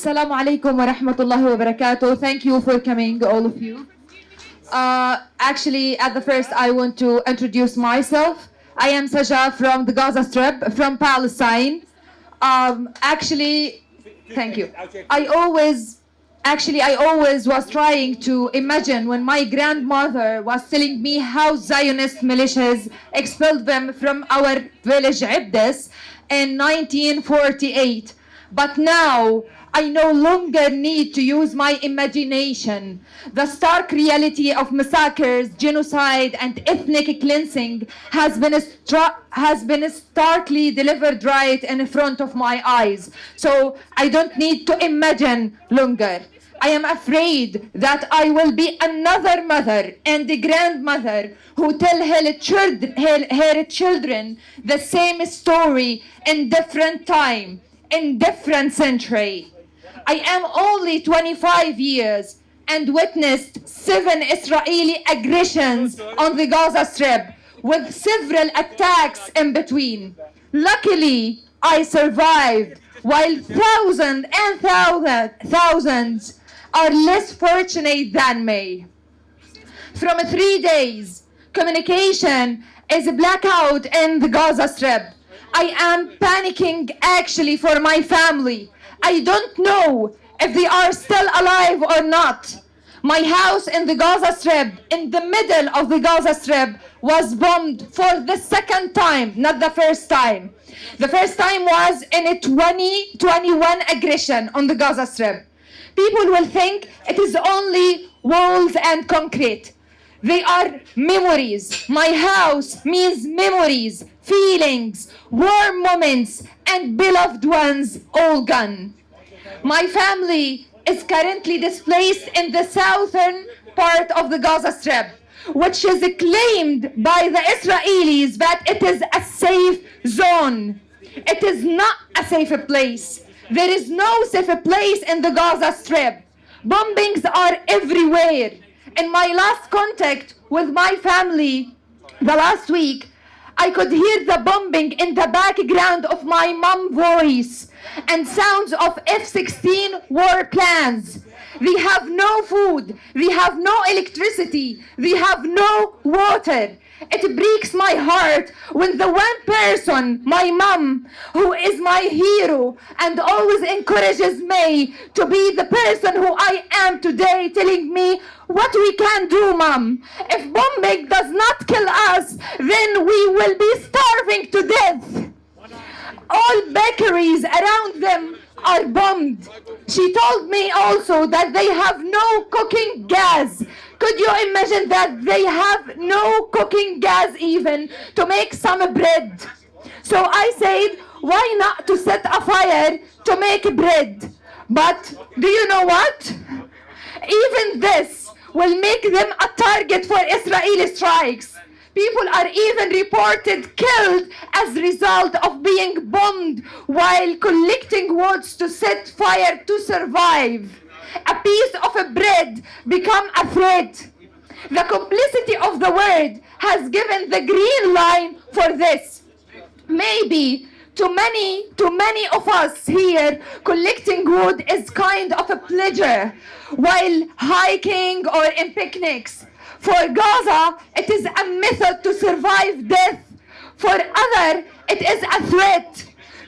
Assalamu alaikum wa rahmatullahi wa barakatuh. Thank you for coming, all of you. Actually, at the first, I want to introduce myself. I am Saja from the Gaza Strip, from Palestine. Thank you. I always was trying to imagine when my grandmother was telling me how Zionist militias expelled them from our village Ibdes in 1948. But now, I no longer need to use my imagination. The stark reality of massacres, genocide, and ethnic cleansing has been starkly delivered right in front of my eyes. So I don't need to imagine longer. I am afraid that I will be another mother and a grandmother who tell her children the same story in different time, in different century. I am only 25 years and witnessed 7 Israeli aggressions on the Gaza Strip with several attacks in between. Luckily, I survived, while thousands are less fortunate than me. From 3 days, communication is blackout in the Gaza Strip. I am panicking actually for my family. I don't know if they are still alive or not. My house in the Gaza Strip, in the middle of the Gaza Strip, was bombed for the second time, not the first time. The first time was in a 2021 aggression on the Gaza Strip. People will think it is only walls and concrete. They are memories. My house means memories, feelings, warm moments, and beloved ones all gone. My family is currently displaced in the southern part of the Gaza Strip, which is claimed by the Israelis that it is a safe zone. It is not a safe place. There is no safe place in the Gaza Strip. Bombings are everywhere. In my last contact with my family, the last week, I could hear the bombing in the background of my mom's voice and sounds of F-16 war plans. They have no food, they have no electricity, they have no water. It breaks my heart when the one person, my mom, who is my hero and always encourages me to be the person who I am today, telling me what we can do, mom. If bombing does not kill us, then we will be starving to death. All bakeries around them are bombed. She told me also that they have no cooking gas. Could you imagine that they have no cooking gas even to make some bread? So I said, why not to set a fire to make bread? But do you know what? Even this will make them a target for Israeli strikes. People are even reported killed as a result of being bombed while collecting wood to set fire to survive. A piece of bread become a threat. The complicity of the world has given the green line for this. Maybe to many of us here, collecting wood is kind of a pleasure while hiking or in picnics. For Gaza, it is a method to survive death. For others, it is a threat.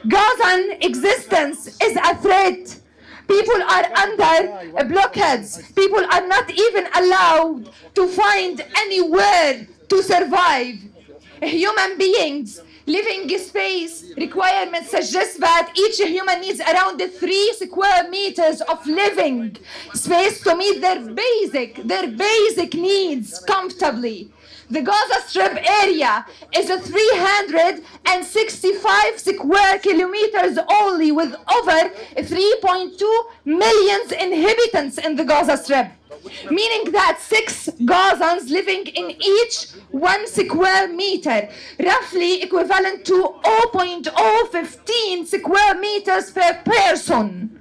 Gazan existence is a threat. People are under blockades. People are not even allowed to find anywhere to survive. Human beings living space requirements suggest that each human needs around 3 square meters of living space to meet their basic needs comfortably. The Gaza Strip area is 365 square kilometers only, with over 3.2 million inhabitants in the Gaza Strip, meaning that 6 Gazans living in each 1 square meter, roughly equivalent to 0.015 square meters per person.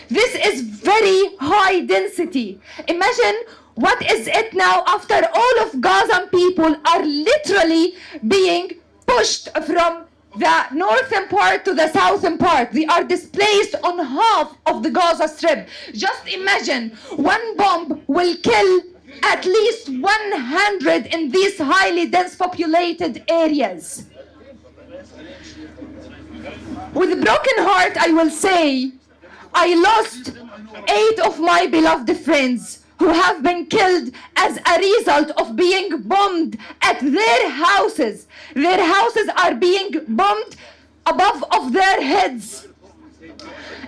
This is very high density. Imagine what is it now after all of Gazan people are literally being pushed from the northern part to the southern part. They are displaced on half of the Gaza Strip. Just imagine, one bomb will kill at least 100 in these highly dense populated areas. With a broken heart, I will say, I lost 8 of my beloved friends who have been killed as a result of being bombed at their houses. Their houses are being bombed above of their heads.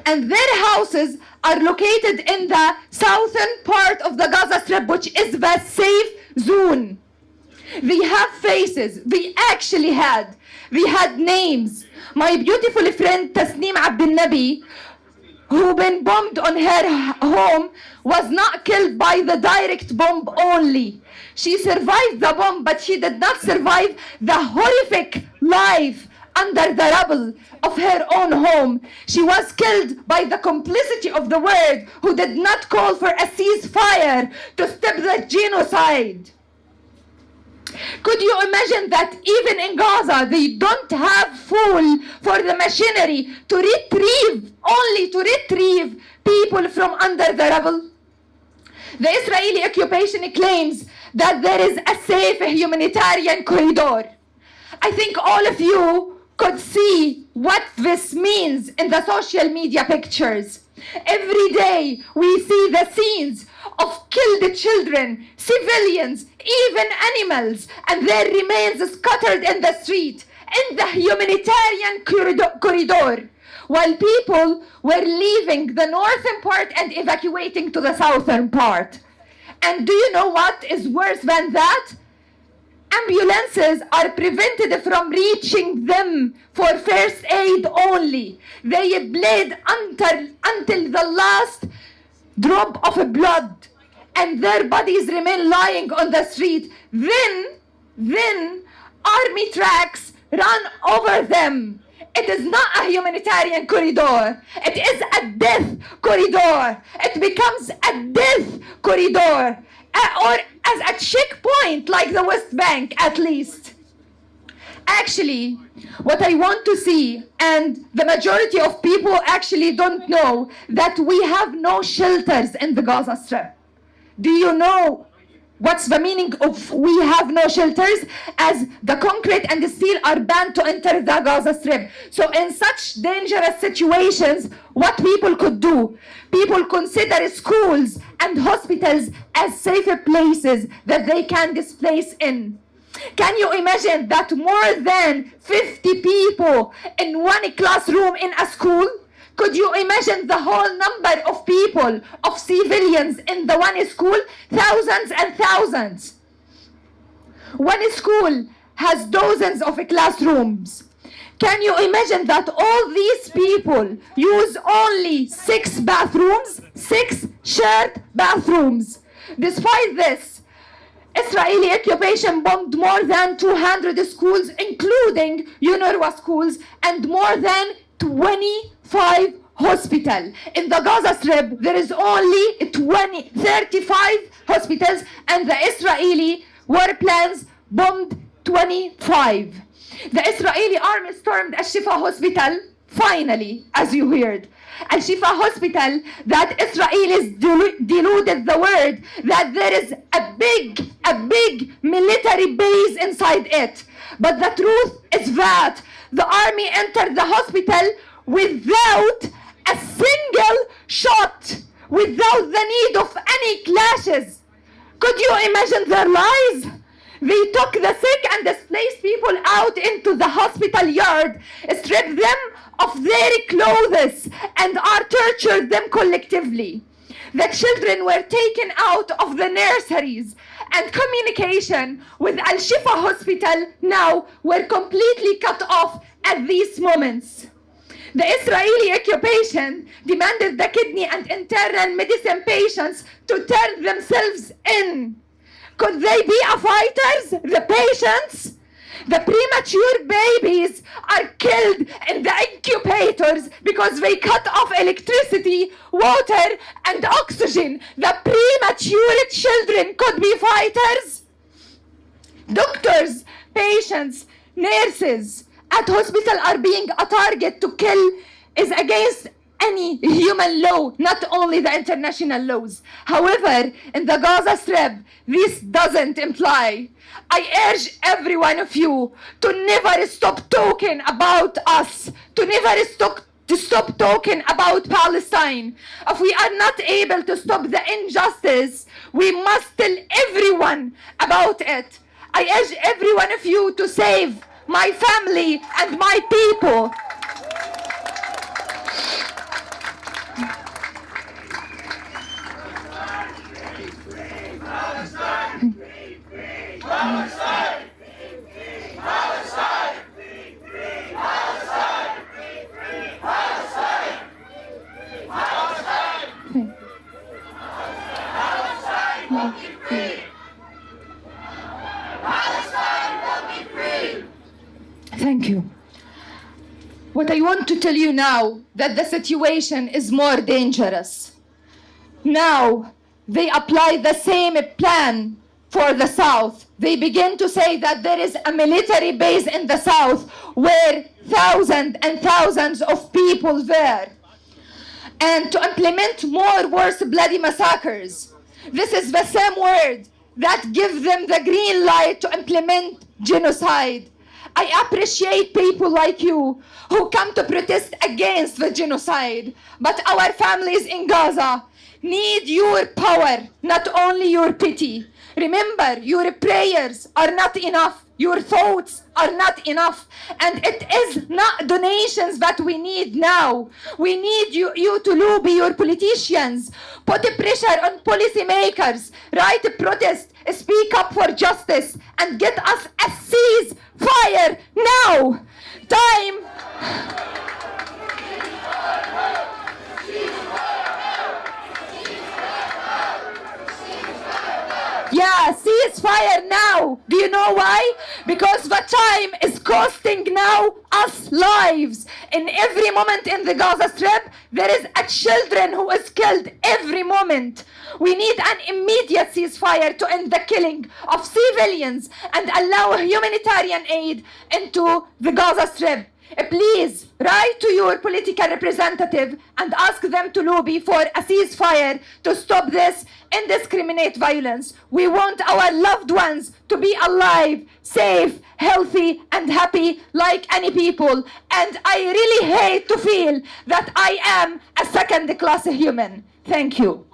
And their houses are located in the southern part of the Gaza Strip, which is the safe zone. They have faces. They actually had. They had names. My beautiful friend Tasneem Abdel-Nabi, who been bombed on her home, was not killed by the direct bomb only. She survived the bomb, but she did not survive the horrific life under the rubble of her own home. She was killed by the complicity of the world, who did not call for a ceasefire to stop the genocide. Could you imagine that even in Gaza, they don't have fuel for the machinery to retrieve people from under the rubble? The Israeli occupation claims that there is a safe humanitarian corridor. I think all of you could see what this means in the social media pictures. Every day we see the scenes of killed children, civilians, even animals, and their remains scattered in the street, in the humanitarian corridor, while people were leaving the northern part and evacuating to the southern part. And do you know what is worse than that? Ambulances are prevented from reaching them for first aid only. They bleed until the last drop of blood, and their bodies remain lying on the street. Then army trucks run over them. It is not a humanitarian corridor. It is a death corridor. It becomes a death corridor, or as a checkpoint like the West Bank at least. Actually, what I want to see, and the majority of people actually don't know, that we have no shelters in the Gaza Strip. Do you know what's the meaning of we have no shelters? As the concrete and the steel are banned to enter the Gaza Strip. So in such dangerous situations, what people could do? People consider schools and hospitals as safer places that they can displace in. Can you imagine that more than 50 people in one classroom in a school? Could you imagine the whole number of people, of civilians in the one school? Thousands and thousands. One school has dozens of classrooms. Can you imagine that all these people use only 6 bathrooms, 6 shared bathrooms? Despite this, Israeli occupation bombed more than 200 schools, including UNRWA schools, and more than 25 hospitals. In the Gaza Strip, there is only 35 hospitals, and the Israeli war plans bombed 25. The Israeli army stormed Al-Shifa hospital, finally, as you heard. Al-Shifa hospital, that Israelis deluded the world that there is a big military base inside it. But the truth is that the army entered the hospital without a single shot, without the need of any clashes. Could you imagine their lies? They took the sick and displaced people out into the hospital yard, stripped them of their clothes, and tortured them collectively. The children were taken out of the nurseries, and communication with Al-Shifa hospital now were completely cut off at these moments. The Israeli occupation demanded the kidney and internal medicine patients to turn themselves in. Could they be fighters, the patients? The premature babies are killed in the incubators because they cut off electricity, water, and oxygen. The premature children could be fighters. Doctors, patients, nurses, at hospital are being a target to kill is against any human law, not only the international laws. However, in the Gaza Strip, this doesn't imply. I urge every one of you to never stop talking about us, to never stop talking about Palestine. If we are not able to stop the injustice, we must tell everyone about it. I urge every one of you to save my family and my people. Thank you. What I want to tell you now, that the situation is more dangerous. Now, they apply the same plan for the South. They begin to say that there is a military base in the South where thousands and thousands of people there, and to implement more worse bloody massacres. This is the same word that gives them the green light to implement genocide. I appreciate people like you who come to protest against the genocide, but our families in Gaza need your power, not only your pity. Remember, your prayers are not enough. Your thoughts are not enough. And it is not donations that we need now. We need you to lobby your politicians, put pressure on policymakers, write protest, speak up for justice, and get us a ceasefire now. Yeah, ceasefire now. Do you know why? Because the time is costing now us lives. In every moment in the Gaza Strip, there is a children who is killed every moment. We need an immediate ceasefire to end the killing of civilians and allow humanitarian aid into the Gaza Strip. Please write to your political representative and ask them to lobby for a ceasefire to stop this indiscriminate violence. We want our loved ones to be alive, safe, healthy, and happy like any people. And I really hate to feel that I am a second-class human. Thank you.